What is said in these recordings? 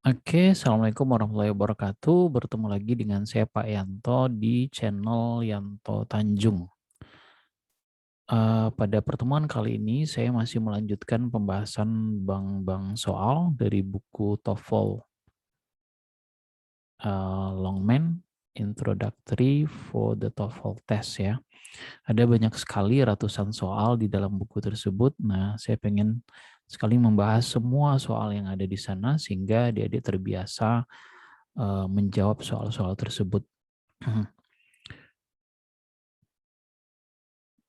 Oke, Assalamualaikum warahmatullahi wabarakatuh. Bertemu lagi dengan saya Pak Yanto di channel Yanto Tanjung. Pada pertemuan kali ini saya masih melanjutkan pembahasan bank-bank soal dari buku TOEFL Longman Introductory for the TOEFL Test ya. Ada banyak sekali ratusan soal di dalam buku tersebut. Nah, saya pengen sekali membahas semua soal yang ada di sana sehingga adik-adik terbiasa menjawab soal-soal tersebut.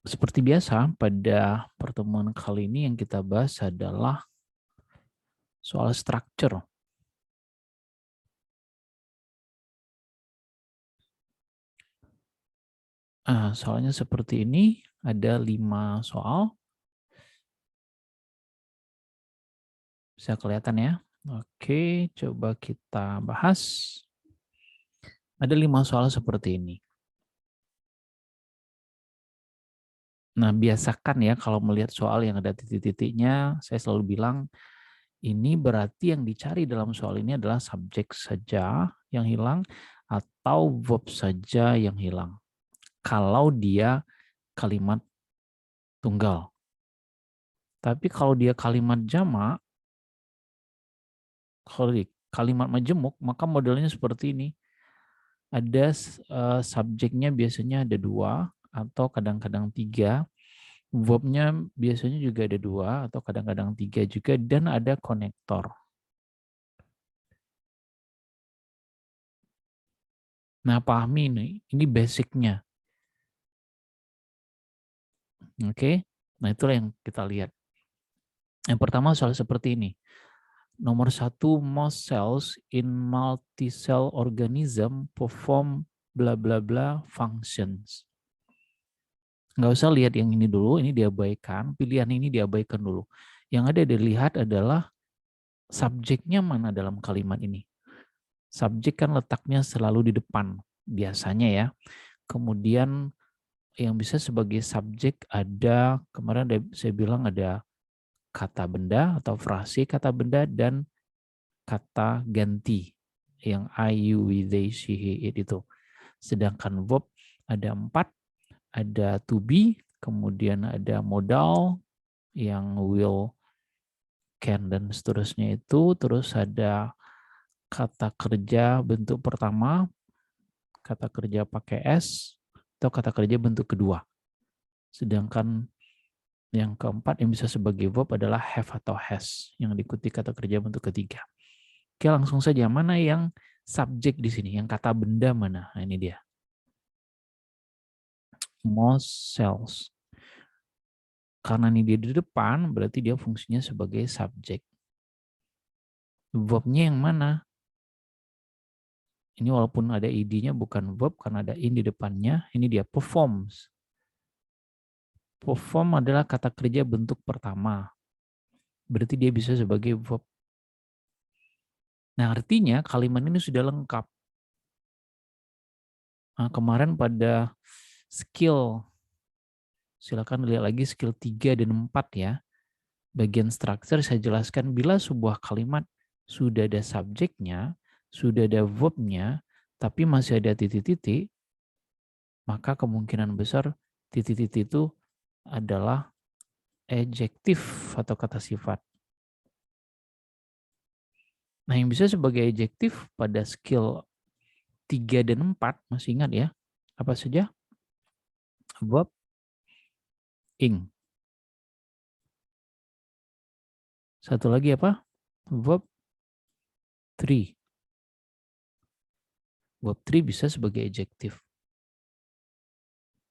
Seperti biasa, pada pertemuan kali ini yang kita bahas adalah soal structure. Soalnya seperti ini, ada 5 soal. Bisa kelihatan ya? Oke, coba kita bahas. Ada 5 soal seperti ini. Nah, biasakan ya kalau melihat soal yang ada titik-titiknya, saya selalu bilang, ini berarti yang dicari dalam soal ini adalah subjek saja yang hilang atau verb saja yang hilang. Kalau dia kalimat tunggal. Tapi kalau dia kalimat jamak, kalau kalimat majemuk, maka modelnya seperti ini. Ada subjeknya biasanya ada 2 atau kadang-kadang 3. Verbnya biasanya juga ada 2 atau kadang-kadang 3 juga, dan ada konektor. Nah, pahami ini basicnya. Oke, nah itulah yang kita lihat. Yang pertama soal seperti ini. Nomor 1, most cells in multicell organism perform bla bla bla functions. Nggak usah lihat yang ini dulu, ini diabaikan, pilihan ini diabaikan dulu. Yang ada dilihat adalah subjeknya mana dalam kalimat ini. Subjek kan letaknya selalu di depan, biasanya ya. Kemudian yang bisa sebagai subjek ada, kemarin saya bilang ada kata benda atau frase kata benda dan kata ganti yang I, you, we, they, she, he, it itu. Sedangkan verb ada 4, ada to be, kemudian ada modal yang will, can, dan seterusnya itu. Terus ada kata kerja bentuk pertama, kata kerja pakai S, atau kata kerja bentuk kedua. Sedangkan yang keempat yang bisa sebagai verb adalah have atau has, yang diikuti kata kerja bentuk ketiga. Oke, langsung saja. Mana yang subjek di sini? Yang kata benda mana? Nah, ini dia. Most cells. Karena ini dia di depan, berarti dia fungsinya sebagai subjek. Verbnya yang mana? Ini walaupun ada id-nya bukan verb karena ada in di depannya. Ini dia performs. Perform adalah kata kerja bentuk pertama. Berarti dia bisa sebagai verb. Nah, artinya kalimat ini sudah lengkap. Nah, kemarin pada skill, silakan lihat lagi skill 3 dan 4 ya. Bagian struktur saya jelaskan bila sebuah kalimat sudah ada subjeknya, sudah ada verbnya, tapi masih ada titik-titik, maka kemungkinan besar titik-titik itu adalah adjektif atau kata sifat. Nah, yang bisa sebagai adjektif pada skill 3 dan 4, masih ingat ya? Apa saja? Verb, ing. Satu lagi apa? Verb 3. Verb 3 bisa sebagai adjektif.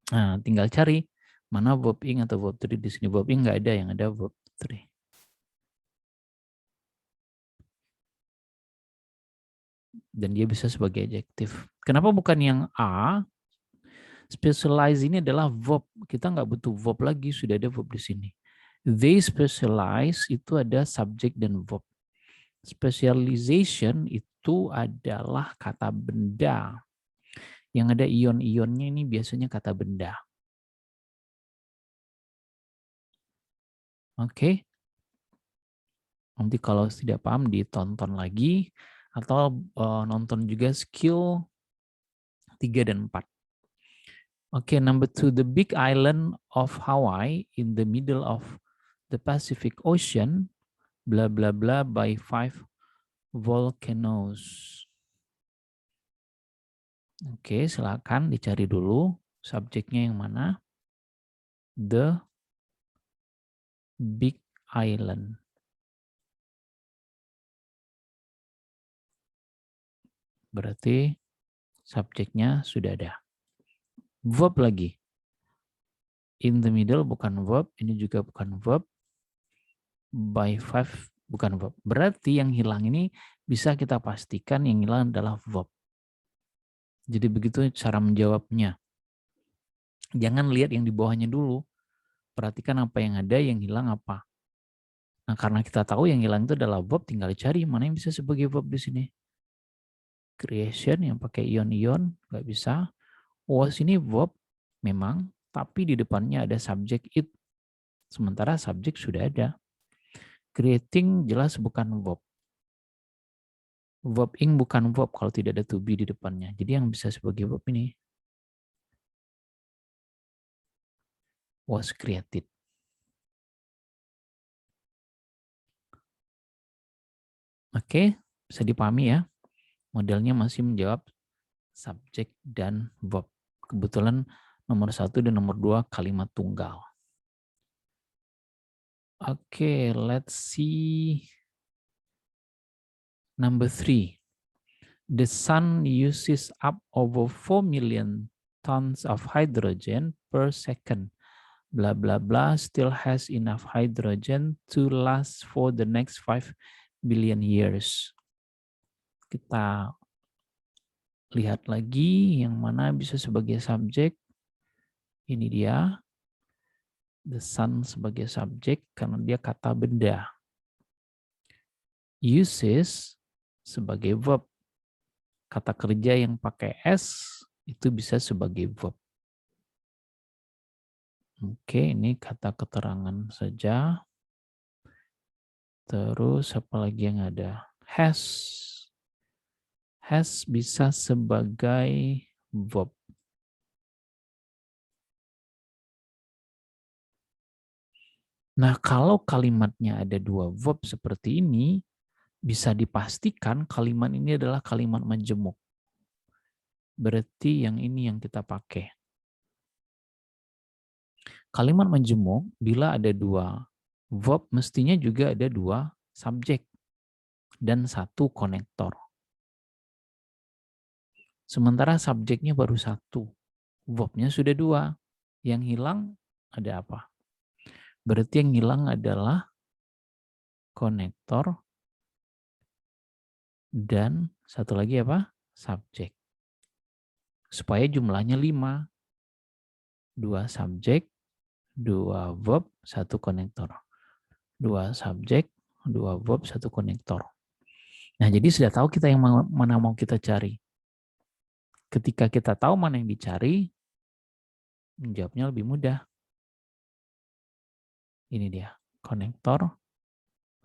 Nah, tinggal cari mana verb ing atau verb 3 di sini. Verb ing nggak ada, yang ada verb 3. Dan dia bisa sebagai adjektif. Kenapa bukan yang A? Specialize ini adalah verb. Kita nggak butuh verb lagi, sudah ada verb di sini. They specialize itu ada subjek dan verb. Specialization itu adalah kata benda. Yang ada ion-ionnya ini biasanya kata benda. Oke. Nanti kalau tidak paham ditonton lagi. Atau nonton juga skill 3 dan 4. Oke, number 2, the big island of Hawaii in the middle of the Pacific Ocean, bla bla bla, by 5 volcanoes. Oke, silakan dicari dulu subjeknya yang mana. The big island. Berarti subjeknya sudah ada. Verb lagi. In the middle bukan verb, ini juga bukan verb. By 5 bukan verb. Berarti yang hilang ini bisa kita pastikan yang hilang adalah verb. Jadi begitu cara menjawabnya. Jangan lihat yang di bawahnya dulu. Perhatikan apa yang ada, yang hilang apa. Nah, karena kita tahu yang hilang itu adalah verb, tinggal cari mana yang bisa sebagai verb di sini. Creation yang pakai ion-ion, nggak bisa. Was ini verb memang, tapi di depannya ada subjek it. Sementara subjek sudah ada. Creating jelas bukan verb. Verb ing bukan verb kalau tidak ada to be di depannya. Jadi yang bisa sebagai verb ini was created. Oke, bisa dipahami ya. Modelnya masih menjawab subjek dan verb. Kebetulan nomor 1 dan nomor 2 kalimat tunggal. Oke, let's see. Number 3. The sun uses up over 4 million tons of hydrogen per second. Blah, blah, blah, still has enough hydrogen to last for the next 5 billion years. Kita lihat lagi yang mana bisa sebagai subjek. Ini dia. The sun sebagai subjek karena dia kata benda. Uses sebagai verb. Kata kerja yang pakai S itu bisa sebagai verb. Oke, ini kata keterangan saja. Terus apa lagi yang ada? Has. Has bisa sebagai verb. Nah, kalau kalimatnya ada 2 verb seperti ini, bisa dipastikan kalimat ini adalah kalimat majemuk. Berarti yang ini yang kita pakai. Kalimat majemuk bila ada 2 verb, mestinya juga ada 2 subjek dan 1 konektor. Sementara subjeknya baru 1, verbnya sudah 2. Yang hilang ada apa? Berarti yang hilang adalah konektor dan satu lagi apa? Subjek. Supaya jumlahnya 5. 2 subjek, 2 verb, 1 konektor. 2 subjek, 2 verb, 1 konektor. Nah, jadi sudah tahu kita yang mana mau kita cari. Ketika kita tahu mana yang dicari, menjawabnya lebih mudah. Ini dia, konektor,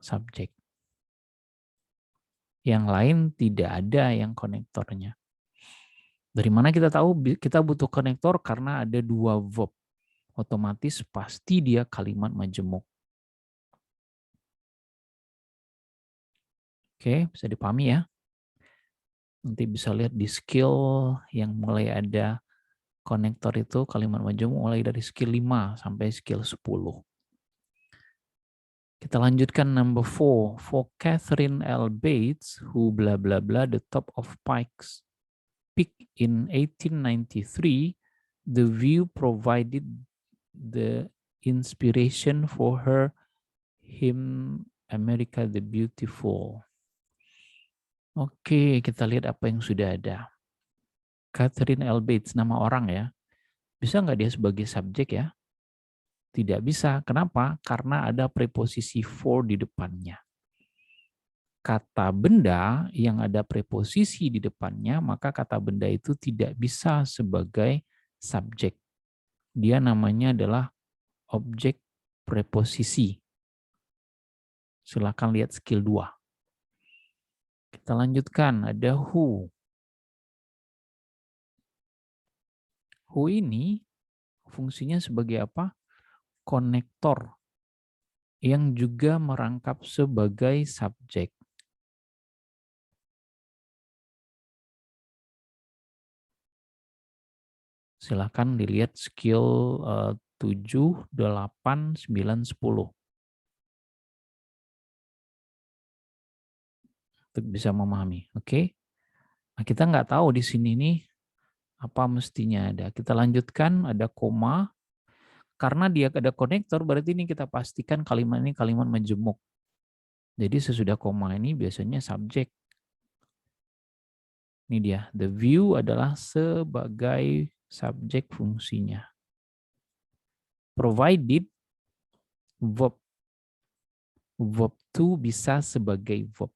subjek. Yang lain tidak ada yang konektornya. Dari mana kita tahu kita butuh konektor? Karena ada 2 verb. Otomatis pasti dia kalimat majemuk. Oke, bisa dipahami ya. Nanti bisa lihat di skill yang mulai ada konektor itu kalimat majemuk mulai dari skill 5 sampai skill 10. Kita lanjutkan number 4. For Catherine L. Bates, who blah blah blah the top of Pikes Peak in 1893, the view provided the inspiration for her hymn America the Beautiful. Oke, kita lihat apa yang sudah ada. Catherine L. Bates, nama orang ya. Bisa nggak dia sebagai subjek ya? Tidak bisa. Kenapa? Karena ada preposisi for di depannya. Kata benda yang ada preposisi di depannya, maka kata benda itu tidak bisa sebagai subjek. Dia namanya adalah objek preposisi. Silakan lihat skill 2. Kita lanjutkan, ada who. Who ini fungsinya sebagai apa? Konektor yang juga merangkap sebagai subjek. Silakan dilihat skill 7, 8, 9, 10. Untuk bisa memahami. Oke. Nah, kita nggak tahu di sini nih apa mestinya ada. Kita lanjutkan, ada koma. Karena dia ada konektor, berarti ini kita pastikan kalimat ini kalimat majemuk. Jadi sesudah koma ini biasanya subjek. Ini dia, the view adalah sebagai subjek fungsinya. Provided verb. Verb to bisa sebagai verb.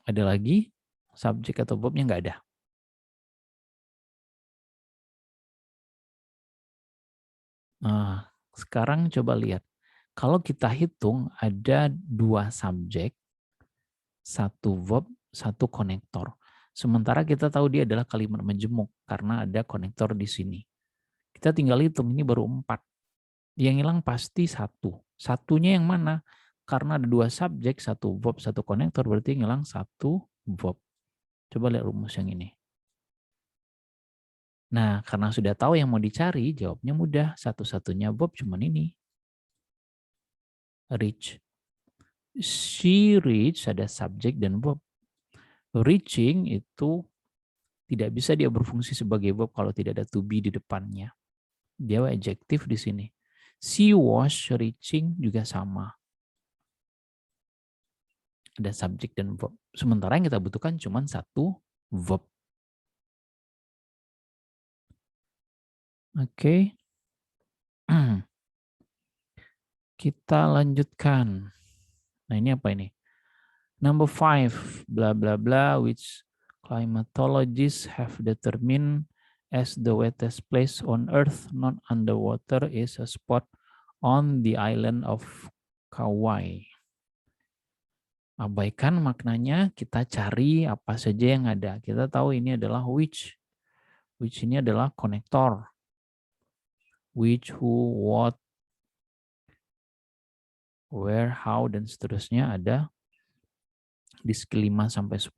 Ada lagi subjek atau verbnya nggak ada. Nah, sekarang coba lihat. Kalau kita hitung ada 2 subjek, 1 verb, 1 konektor. Sementara kita tahu dia adalah kalimat majemuk karena ada konektor di sini. Kita tinggal hitung, ini baru 4. Yang hilang pasti 1. Satunya yang mana? Karena ada 2 subjek, 1 verb, 1 konektor, berarti yang hilang 1 verb. Coba lihat rumus yang ini. Nah, karena sudah tahu yang mau dicari, jawabnya mudah. Satu-satunya verb cuma ini. Reach. She reach ada subjek dan verb. Reaching itu tidak bisa dia berfungsi sebagai verb kalau tidak ada to be di depannya. Dia adjektif di sini. She was reaching juga sama. Ada subjek dan verb. Sementara yang kita butuhkan cuma 1 verb. Oke. Kita lanjutkan. Nah, ini apa ini? Number 5, blah blah blah, which climatologists have determined as the wettest place on Earth, not underwater, is a spot on the island of Kauai. Abaikan maknanya, kita cari apa saja yang ada. Kita tahu ini adalah which. Which ini adalah konektor. Which, who, what, where, how, dan seterusnya ada di skill 5 sampai 10.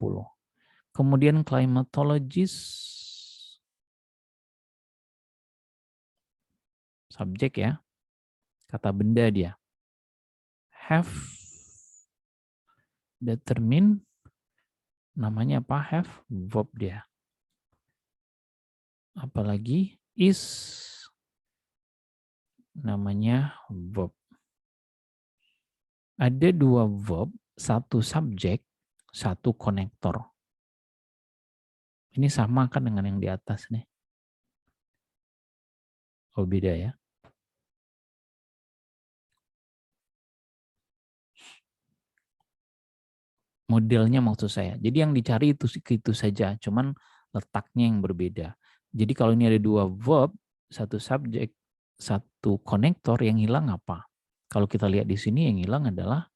Kemudian climatologist, subjek ya, kata benda dia. Have determine, namanya apa? Have, verb dia. Apalagi is, namanya verb. Ada 2 verb, 1 subjek, 1 konektor. Ini sama kan dengan yang di atas nih. Oh, beda ya. Modelnya maksud saya. Jadi yang dicari itu saja, cuman letaknya yang berbeda. Jadi kalau ini ada 2 verb, 1 subjek, 1 konektor, yang hilang apa? Kalau kita lihat di sini yang hilang adalah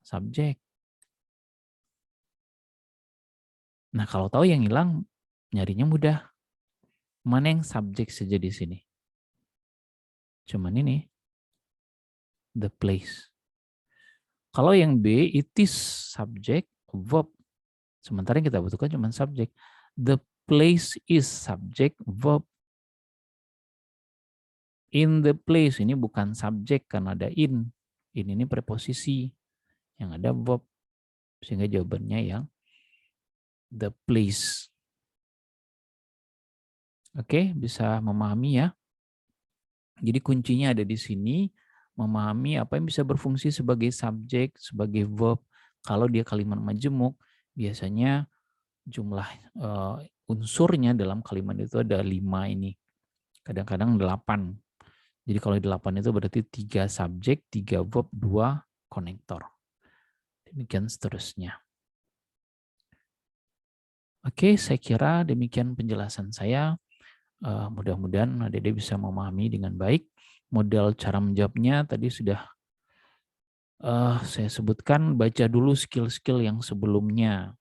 subjek. Nah, kalau tahu yang hilang, nyarinya mudah. Mana yang subjek saja di sini? Cuman ini, the place. Kalau yang B, it is subject, verb. Sementara yang kita butuhkan cuma subjek. The place is subject, verb. In the place, ini bukan subjek karena ada in. In ini preposisi. Yang ada verb. Sehingga jawabannya yang the place. Oke, bisa memahami ya. Jadi kuncinya ada di sini, memahami apa yang bisa berfungsi sebagai subjek, sebagai verb. Kalau dia kalimat majemuk, biasanya jumlah unsurnya dalam kalimat itu ada 5 ini. Kadang-kadang 8. Jadi kalau 8 itu berarti 3 subjek, 3 verb, 2 konektor. Demikian seterusnya. Oke, saya kira demikian penjelasan saya. Mudah-mudahan adik-adik bisa memahami dengan baik. Model cara menjawabnya tadi sudah Saya sebutkan baca dulu skill-skill yang sebelumnya.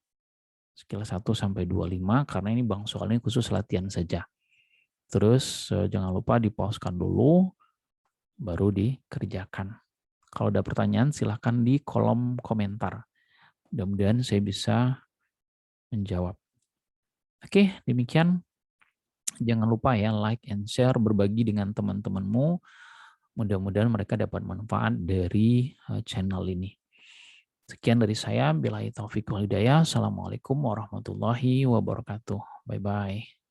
Skill 1 sampai 25 karena ini Bang soalnya khusus latihan saja. Terus jangan lupa di-pause-kan dulu baru dikerjakan. Kalau ada pertanyaan silahkan di kolom komentar. Mudah-mudahan saya bisa menjawab. Oke, demikian. Jangan lupa ya like and share, berbagi dengan teman-temanmu. Mudah-mudahan mereka dapat manfaat dari channel ini. Sekian dari saya. Billahi taufiq wal hidayah. Assalamualaikum warahmatullahi wabarakatuh. Bye-bye.